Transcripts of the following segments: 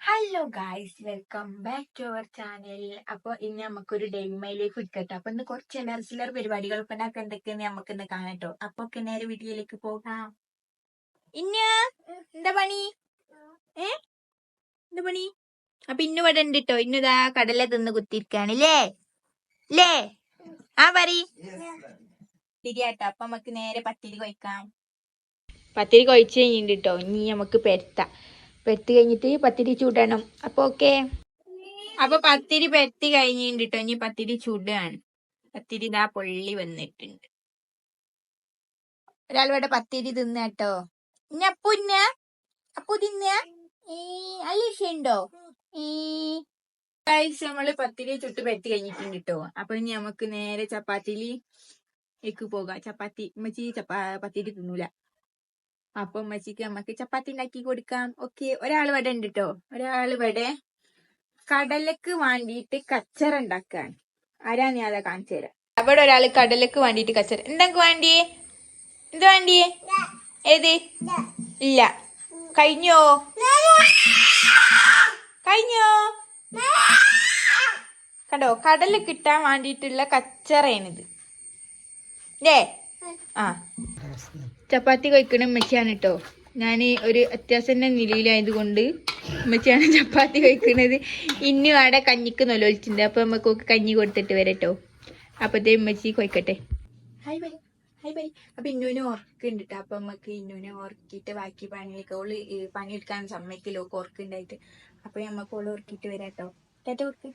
Hello guys, welcome back to our channel. അപ്പോൾ ഇന്ന് നമുക്കൊരു ഡെയിമയിലേക്ക് ഇരിക്കട്ടെ. അപ്പൊ ഇന്ന് കുറച്ച് ചിലർ പരിപാടികൾ ഇപ്പൊ എന്തൊക്കെയെന്ന് നമുക്ക് ഇന്ന് കാണട്ടോ. അപ്പൊ ഒക്കെ നേരെ വീഡിയോയിലേക്ക് പോകാം. ഇന്ന എന്താ പണി? എന്താ പണി? അപ്പൊ ഇന്നു ഇവിടെ ഉണ്ട് കേട്ടോ. ഇന്നിതാ കടല തിന്ന് കുത്തിരിക്കാണ് ലേ ആ പറി ശരിയാട്ടോ. അപ്പൊ നമുക്ക് നേരെ പത്തിരി കൊയ്ക്കാം. പത്തിരി കൊയ്ച്ച് കഴിഞ്ഞിട്ടോ ഇനി നമുക്ക് പെരത്തി കഴിഞ്ഞിട്ട് പത്തിരി ചൂടണം. അപ്പൊ ഓക്കെ. അപ്പൊ പത്തിരി പെരത്തി കഴിഞ്ഞിട്ടോ ഇനി പത്തിരി ചൂടാണ്. പത്തിരി ഇതാ പൊള്ളി വന്നിട്ടുണ്ട്. ഒരാൾ ഇവിടെ പത്തിരി തിന്നട്ടോ. ഇനി അപ്പു തിന്ന അല്ലുണ്ടോ? നമ്മള് പത്തിരി ചുട്ട് പെരത്തി കഴിഞ്ഞിട്ടുണ്ട് കേട്ടോ. അപ്പൊ ഇനി നമുക്ക് നേരെ ചപ്പാത്തിയിലേക്ക് പോകാം. ഉമ്മച്ചി പത്തിരി തിന്നൂല. അപ്പൊ ഉമ്മച്ചിക്ക് നമുക്ക് ചപ്പാത്തി ഉണ്ടാക്കി കൊടുക്കാം. ഓക്കെ. ഒരാൾ ഇവിടെ ഉണ്ട് കേട്ടോ. ഒരാൾ ഇവിടെ കടലക്ക് വേണ്ടിയിട്ട് കച്ചറ ഉണ്ടാക്കാൻ. ആരാന്ന് ഞാൻ കാണിച്ചു തരാം. അവിടെ ഒരാൾ കടലക്ക് വേണ്ടിയിട്ട് കച്ചറ. എന്തൊക്കെ വേണ്ടിയേ? എന്താ വേണ്ടിയേ? ഏത്? ഇല്ല. കഴിഞ്ഞോ? കണ്ടോ? കടല കിട്ടാൻ വേണ്ടിയിട്ടുള്ള കച്ചറയാണിത്. ചപ്പാത്തി കഴിക്കണ ഉമ്മച്ചിയാണ് കേട്ടോ. ഞാൻ ഒരു അത്യാവശ്യം നിലയിലായത് കൊണ്ട് ഉമ്മച്ചിയാണ് ചപ്പാത്തി കഴിക്കുന്നത്. ഇന്നും അവിടെ കഞ്ഞിക്ക് നൊലൊലിച്ചിട്ടുണ്ട്. അപ്പൊ നമുക്ക് കഞ്ഞി കൊടുത്തിട്ട് വരട്ടോ. അപ്പത്തേ ഉമ്മച്ചി കൊയ്ക്കട്ടെ. Hi bye. അപ്പൊ ഇന്നുവിനെ ഉറക്കുണ്ട് കേട്ടോ. അപ്പൊ നമുക്ക് ഇന്നുവിനെ ഉറക്കിയിട്ട് ബാക്കി പണിയെടുക്കാൻ സമ്മതിക്കില്ല. ഉറക്കുണ്ടായിട്ട്. അപ്പൊ നമുക്ക് ഓള് ഉറക്കിയിട്ട് വരാട്ടോ. ടാറ്റ ഉറക്ക്.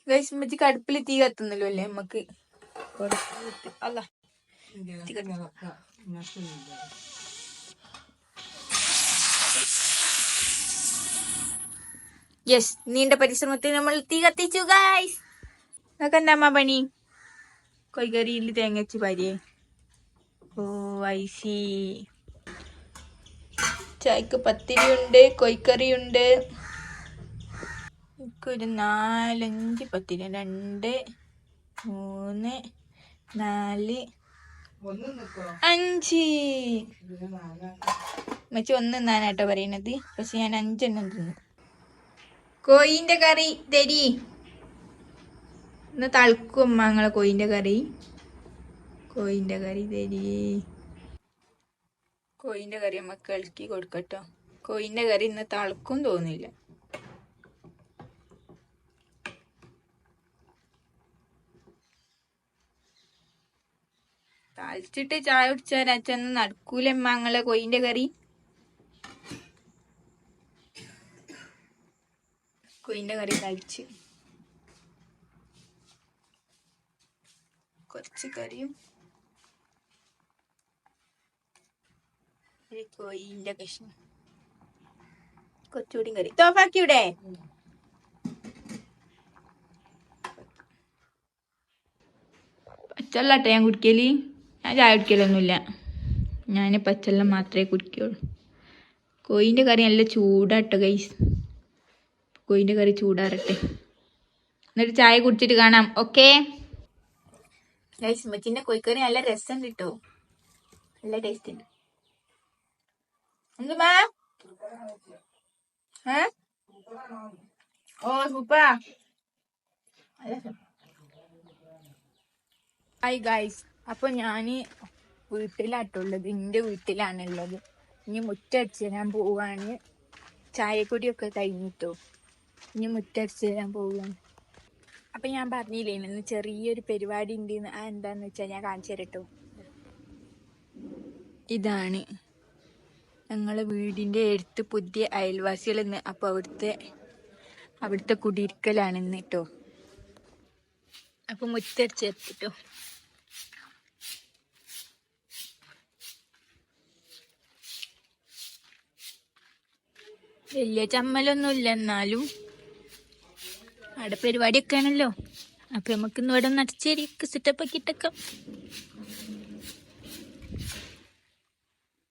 ഗൈസ്, ഉമ്മച്ചിക്ക് അടുപ്പിൽ തീ കത്തുന്നല്ലോ അല്ലേ? നമുക്ക് അല്ല യെസ്, നീണ്ട പരിശ്രമത്തിൽ നമ്മൾ തീ കത്തിച്ചു ഗൈസ്. നിങ്ങൾക്ക് എന്താ അമ്മ പണി? കൊയ്ക്കറിയിൽ തേങ്ങച്ച് പാരിയേ. ഓ ഐസി. ചായക്ക് പത്തിരി ഉണ്ട്, കൊയ്ക്കറിയുണ്ട്. ഒരു 4-5 പത്തിരി. 2 3 4 5. മച്ചി 1 തിന്നാനാട്ടോ പറയണത്. പക്ഷെ ഞാൻ 5 എണ്ണം തിന്നു. കോയിന്റെ കറി തരി. ഇന്ന് തളക്കും ഞങ്ങളെ കോയിന്റെ കറി തരി. കോയിന്റെ കറി നമുക്ക് ഇളക്കി കൊടുക്കട്ടോ. കോയിന്റെ കറി ഇന്ന് തളക്കും തോന്നില്ല. തളിച്ചിട്ട് ചായ കുടിച്ചാൽ അച്ഛന്ന് നടക്കൂല ഞങ്ങളെ കോയിന്റെ കറി. കോയിന്റെ കറി തളിച്ച് കുറച്ച് കറിയും കോയിന്റെ കഷ്ണം കുറച്ചുകൂടി കറി തോഫാക്കിയുടെ. പച്ചവെള്ളാട്ടോ ഞാൻ കുടിക്കല്. ഞാൻ ചായ കുടിക്കലൊന്നുമില്ല. ഞാൻ പച്ചവെള്ളം മാത്രമേ കുടിക്കുള്ളൂ. കോയിന്റെ കറി നല്ല ചൂടാട്ടോ ഗൈസ്. കോയിന്റെ കറി ചൂടാറട്ടെ, എന്നിട്ട് ചായ കുടിച്ചിട്ട് കാണാം. ഓക്കെ ഗൈസ്, ഉമ്മച്ചിന്റെ കോഴിക്കറി നല്ല രസം കിട്ടോ. നല്ല ടേസ്റ്റ് ഉണ്ട്. എന്തുമാ? ഓ സൂപ്പറാ. ഹായ് ഗൈസ്, അപ്പൊ ഞാന് വീട്ടിലാട്ടുള്ളത്. എന്റെ വീട്ടിലാണുള്ളത്. ഇനി മുറ്റടിച്ച് തരാൻ പോവാണ്. ചായപ്പൊടിയൊക്കെ കഴിഞ്ഞിട്ടോ. ഇനി മുറ്റടിച്ച് തരാൻ പോവുകയാണ്. അപ്പൊ ഞാൻ പറഞ്ഞില്ലേ ഇന്ന് ചെറിയൊരു പരിപാടി ഉണ്ട്. എന്താന്ന് വെച്ചാൽ ഞാൻ കാണിച്ചു തരട്ടോ. ഇതാണ് ഞങ്ങളെ വീടിന്റെ അടുത്ത് പുതിയ അയൽവാസികൾ ഇന്ന്. അപ്പൊ അവിടുത്തെ കുടിയിരിക്കലാണ് ഇന്ന് കേട്ടോ. അപ്പൊ മുറ്റടിച്ചെത്തിട്ടോ. വലിയ ചമ്മലൊന്നും ഇല്ല, എന്നാലും അവിടെ പരിപാടിയൊക്കെ ആണല്ലോ. അപ്പൊ നമുക്ക് ഇന്ന് ഇവിടെ നടിച്ചേരി സെറ്റപ്പ് ഒക്കെ ഇട്ടേക്കാം.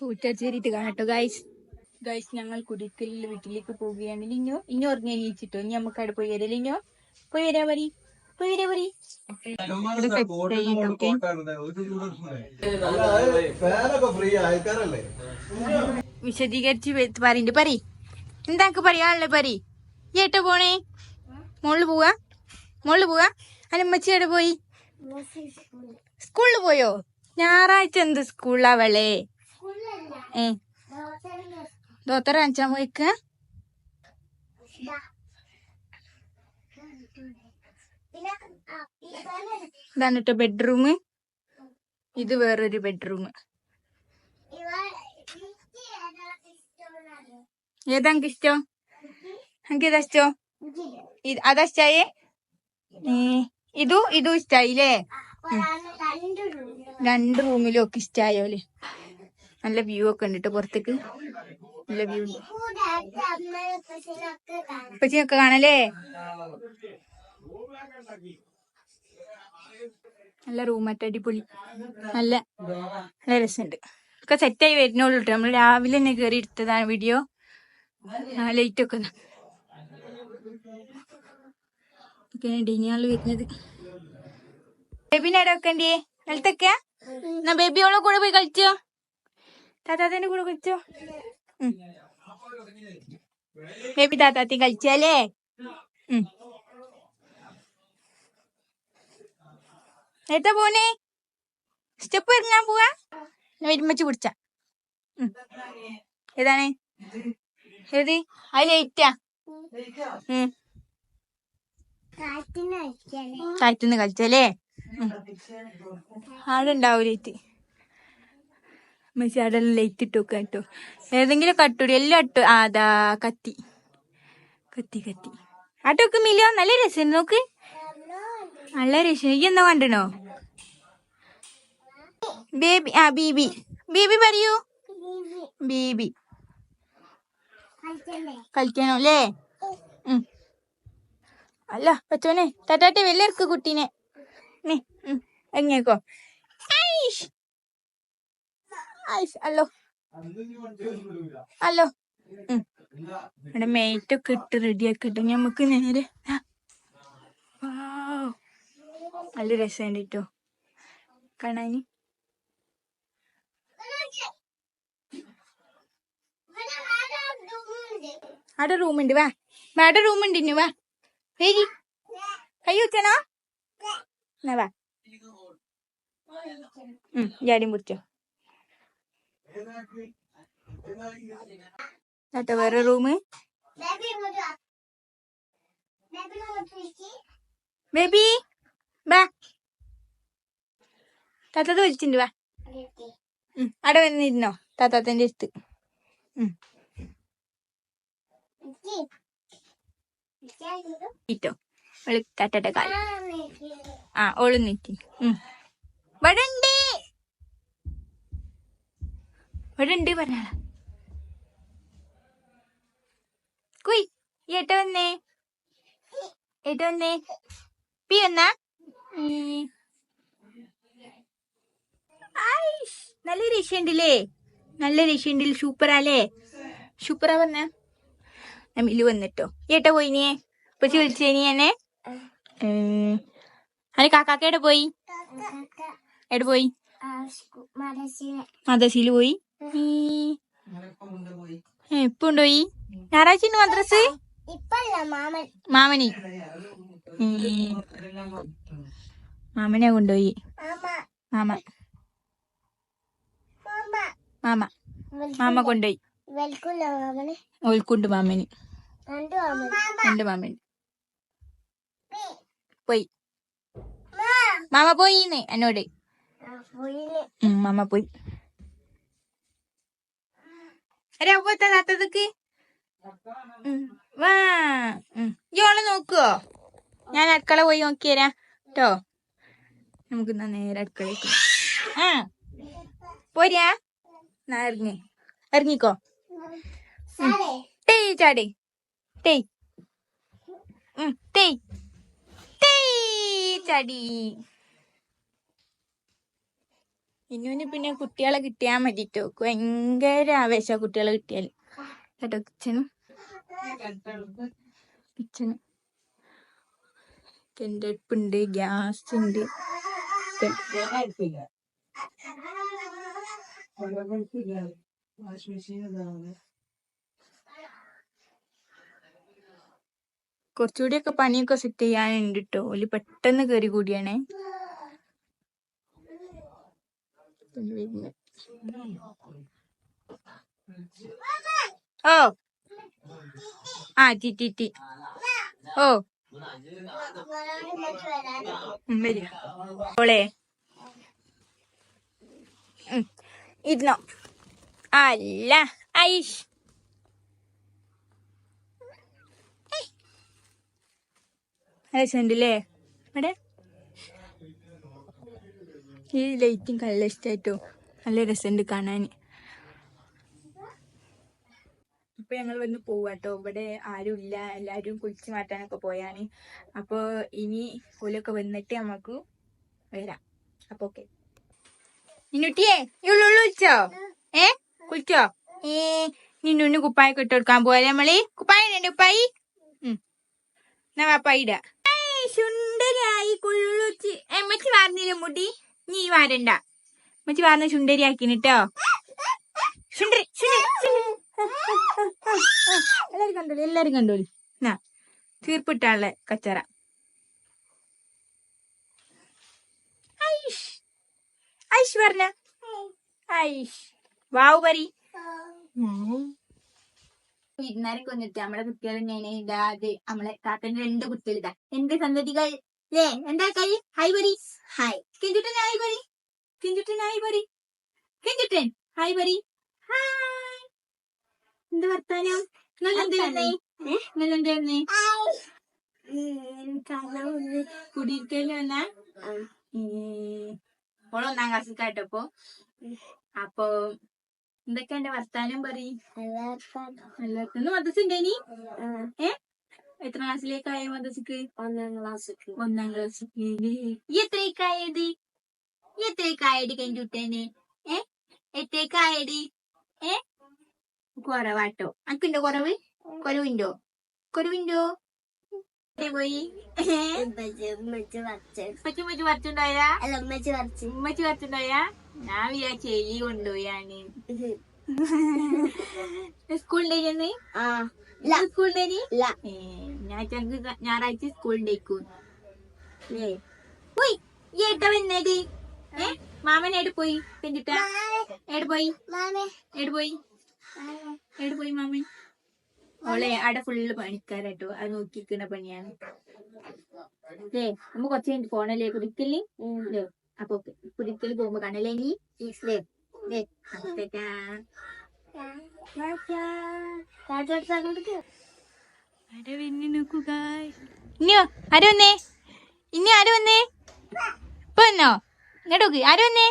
പൂച്ചേരിട്ട് കാണട്ടോ ഗൈസ്. ഞങ്ങൾ കുടിക്കലിൽ വീട്ടിലേക്ക് പോവുകയാണ്. ഇനി ഉറങ്ങി എണീച്ചിട്ടോ. ഇനി നമുക്ക് അവിടെ പോയി വരാം. പോയി വരാ പറി. വിശദീകരിച്ച് പറയണ്ട്. എന്താക്ക് പറയാനുള്ളത് പരി ഏട്ട പോണേ മോളില് പോവാ അല്ല ഉമ്മച്ചി എവിടെ പോയി സ്കൂളിൽ പോയോ ഞായറാഴ്ച എന്ത് സ്കൂളിലാവളേ ദോത്തറ കാണിച്ചാൻ പോയിക്ക ഇതാണ് കേട്ടോ ബെഡ്റൂം ഇത് വേറൊരു ബെഡ്റൂം ഏതാ എനിക്ക് ഇഷ്ടം എനിക്ക് ഏതാ ഇഷ്ടം അതാ ഇഷ്ടായേ ഇതും ഇഷ്ടായില്ലേ 2 റൂമിലും ഒക്കെ ഇഷ്ടായോല്ലേ നല്ല വ്യൂ ഒക്കെ ഉണ്ട് കേട്ടോ പുറത്തേക്ക് നല്ല വ്യൂ ഉണ്ട് ഉപ്പച്ചിയൊക്കെ കാണല്ലേ നല്ല റൂമറ്റ് അടിപൊളി നല്ല നല്ല രസമുണ്ട് ഒക്കെ സെറ്റായി വരുന്നോളൂ കേട്ടോ നമ്മൾ രാവിലെ തന്നെ കയറി എടുത്തതാണ് വീഡിയോ ലൈറ്റ് ഒക്കെ ഇനിയാണ് വരുന്നത് ബേബിനെ എവിടെ വെക്കണ്ടേ നിലത്തൊക്കെയാ എന്നാ ബേബിയോളെ കൂടെ പോയി കളിച്ചോ താത്താത്തിന്റെ കൂടെ കളിച്ചോ ബേബി താത്താത്തി കളിച്ചാലേ ഏട്ടാ പോണേ സ്റ്റെപ്പ് ഇറങ്ങാൻ പോവാ വരുമ്പച്ച് പിടിച്ച ഏതാണ് ഏത് അത് ലൈറ്റാ കാറ്റുന്ന് കളിച്ചല്ലേ ആടെ ഉണ്ടാവും ലൈറ്റ് മച്ചി അവിടെ ലൈറ്റ് ഇട്ട് വെക്കാൻ കേട്ടോ ഏതെങ്കിലും കട്ടൂടി എല്ലാം ഇട്ടു അതാ കത്തി ആട്ടൊക്കെ മില്ലോ നല്ല രസം നോക്ക് നല്ല രസം ഈ എന്നാ കണ്ടണോ ബേബി ബീബി പറയൂ ബീബി കളിക്കണോ അല്ലേ അല്ല പച്ചോനെ തട്ടാട്ടെ വെല്ലർക്ക് കുട്ടീനെ എങ്ങേക്കോ അല്ലോ ഇവിടെ മേറ്റൊക്കെ ഇട്ട് റെഡിയാക്കിട്ടോ ഞമ്മക്ക് നേരെ നല്ല രസമുണ്ട് കേട്ടോ കാണാന് അവിടെ റൂമുണ്ട് വാ അവിടെ റൂമുണ്ട് ഇനി വാ വരി കൈ വെച്ചണോ എന്നാ വാ ജാടിയും പിടിച്ചോ കേട്ടോ വേറെ റൂമ് ബേബി വാ താത്തത് വലിച്ചിണ്ട് വാ അവിടെ വന്നിരുന്നോ താത്താത്തന്റെ അടുത്ത് ഇട്ടോ ഓള് താത്തയുടെ കാല് ഓള് നീറ്റി ഇവിടെ ഉണ്ട് പറഞ്ഞാളാ കുയ് ഏട്ട വന്നേ പി വന്നാ നല്ല രക്ഷയുണ്ടല്ലേ നല്ല രക്ഷയുണ്ടില്ല സൂപ്പറാ പറഞ്ഞ മില്ലു വന്നിട്ടോ ഏട്ട പോയിനിയേ ഇപ്പച്ചി വിളിച്ചേനി എന്നെ അനി കാക്കാക്കേടെ പോയി എവിടെ പോയി മദ്രസയില് പോയി ഇപ്പൊ കൊണ്ടുപോയി ഞായറാഴ്ച മദ്രസ് മാമനെ കൊണ്ടുപോയി മാമ കൊണ്ടുപോയി ഓൽക്കുണ്ട് മാമന് 2 മാമന് പോയി മാമ പോയിന്ന് എന്നോട് മാമ പോയി താത്തതൊക്കെ വാ ഇയോളെ നോക്കുവോ ഞാൻ അടുക്കള പോയി നോക്കി തരാം കേട്ടോ നമുക്ക് നേരെ അടുക്കളയ്ക്ക് പോരാ ഇറങ്ങിക്കോ ടേയ് ചാടി ടേയ് ചാടി ഇന്നുവിന് പിന്നെ കുട്ടികളെ കിട്ടിയാ മതിട്ടോ ഭയങ്കര ആവേശ കുട്ടികളെ കിട്ടിയാല് കേട്ടോ കിച്ചണ് അടുപ്പുണ്ട് ഗ്യാസ് ഉണ്ട് കുറച്ചുകൂടിയൊക്കെ പണിയൊക്കെ സെറ്റ് ചെയ്യാനുണ്ട് കേട്ടോ. ഓല് പെട്ടെന്ന് കയറി കൂടിയാണേ. ഓ ആ ടി ഓ ഓളെ ഇരുന്നോ. അല്ല ഐഷ് രസമുണ്ടല്ലേ ഇവിടെ. ഈ ലൈറ്റും നല്ല ഇഷ്ടായിട്ടോ. നല്ല രസമുണ്ട് കാണാൻ. ഇപ്പൊ ഞങ്ങൾ വന്ന് പോവാട്ടോ. ഇവിടെ ആരും ഇല്ല, എല്ലാരും കുളിച്ച് മാറ്റാനൊക്കെ പോയാണ്. അപ്പൊ ഇനി ഓലൊക്കെ വന്നിട്ട് നമുക്ക് വരാം. അപ്പൊ ഓക്കെ. നിന്നുട്ടിയേ കുളിച്ചോ? കുളിച്ചോ? നിന്നു കുപ്പായൊക്കെ ഇട്ട് കൊടുക്കാൻ പോയാലേ നമ്മള്. കുപ്പായുണ്ട് ഉപ്പായി. എന്നാ വാപ്പായി ഇടാ. ചുണ്ടരിയായി കുളിച്ച്. എമ്മച്ചി വാർന്നില്ല മുടി. നീ വാരണ്ട. എമ്മച്ചി വാർന്ന ചുണ്ടരി ആക്കിട്ടോ. ചുണ്ടരി എല്ലാരും കണ്ടോളി. എന്നാ തീർപ്പിട്ടാളെ കച്ചറ. ഐഷ് ഐഷ് പറഞ്ഞ ഐഷ് വാവ് പറി. വിരുന്നാരൊക്കെ വന്നിട്ട് നമ്മളെ കുട്ടികൾ തന്നെയാണ്. ഇതാ അത് നമ്മളെ താത്തന്റെ 2 കുട്ടികൾ. ഇതാ എന്റെ സന്തതികൾ അല്ലേ. എന്താ കൈ ഹായ് പറി. ഹായ് കിഞ്ചുട്ടൻ ഹായ് പറി. കിഞ്ചുട്ടൻ ഹായ് പറി. കിഞ്ചുട്ടൻ ഹായ് പറി. ഹായ്. എന്താ വർത്താനം? നല്ലെന്തായിരുന്നേ? നല്ലെന്തായിരുന്നേ? കുടിയിരിക്കലിന് വന്നാ ഓള് 1ാം ക്ലാസ്സിൽ അപ്പൊ എന്തൊക്കെ എന്റെ വർത്താനം പറയും. എല്ലാവർക്കും മദ്രസ ഉണ്ടേനി. എത്ര ക്ലാസ്സിലേക്കായ മദ്രസക്ക്? 1ാം ക്ലാസ്സിക്ക്. 1ാം ക്ലാസ്സിക്ക്. എത്രക്കായടി കഞ്ചുട്ടേന്? എത്രക്കായടി? കുറവാട്ടോ. അനക്കുണ്ടോ കുറവ്? കുറവുണ്ടോ? പോയി ഉമ്മച്ചി വരച്ചുണ്ടായാ? ഉമ്മച്ചി വരച്ചുണ്ടായാ? ഞാൻ വിചാരിച്ചു എലി കൊണ്ടുപോയാന്. സ്കൂളിണ്ടേനി? സ്കൂളിണ്ടേനി? ഞാൻ ഞായറാഴ്ച സ്കൂളിണ്ടേക്കും. പോയി ഏട്ട വന്നത്. മാമൻ ഏട് പോയി? പെഞ്ചിട്ട ഏട് പോയി? മാമൻ? ഓളെ അവിടെ ഫുള്ള് പണിക്കാരാട്ടോ. അത് നോക്കിക്കുന്ന പണിയാണ്. നമ്മ കുറച്ച് കഴിഞ്ഞിട്ട് പോണല്ലേ കുടിക്കല്. അപ്പൊ കുടിക്കല് പോകുമ്പോ കാണല്ലേ. ഇനിയോ ആര് വന്നേ? ഇനി ആര് വന്നേ? ഇപ്പൊ വന്നോ? ഇങ്ങോട്ടോക്ക്. ആര് വന്നേ?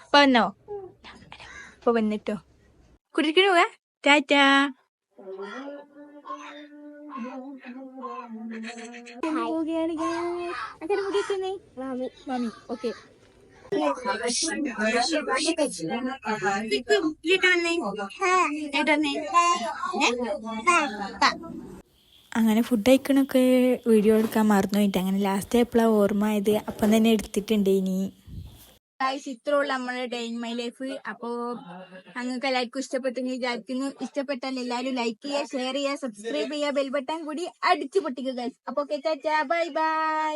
ഇപ്പൊ വന്നോ? ഇപ്പൊ വന്നിട്ടോ. കുടിക്കല് പോവാ. ടാറ്റാ. മാമി ഓക്കെ. അങ്ങനെ ഫുഡ് കഴിക്കണൊക്കെ വീഡിയോ എടുക്കാൻ മറന്നുപോയിട്ട് അങ്ങനെ ലാസ്റ്റ് എപ്പോഴാണ് ഓർമ്മ ആയത്. അപ്പം തന്നെ എടുത്തിട്ടുണ്ട്. ഇനി ഇത്രയുള്ള നമ്മളെ ഡേ ഇൻ മൈ ലൈഫ്. അപ്പോ നിങ്ങൾക്ക് എല്ലാവർക്കും ഇഷ്ടപ്പെട്ടെന്ന് വിചാരിക്കുന്നു. ഇഷ്ടപ്പെട്ടാൽ എല്ലാവരും ലൈക്ക് ചെയ്യുക, ഷെയർ ചെയ്യുക, സബ്സ്ക്രൈബ് ചെയ്യുക, ബെൽ ബട്ടൺ കൂടി അടിച്ചു പൊട്ടിക്കുക. അപ്പൊ ബൈ ബൈ.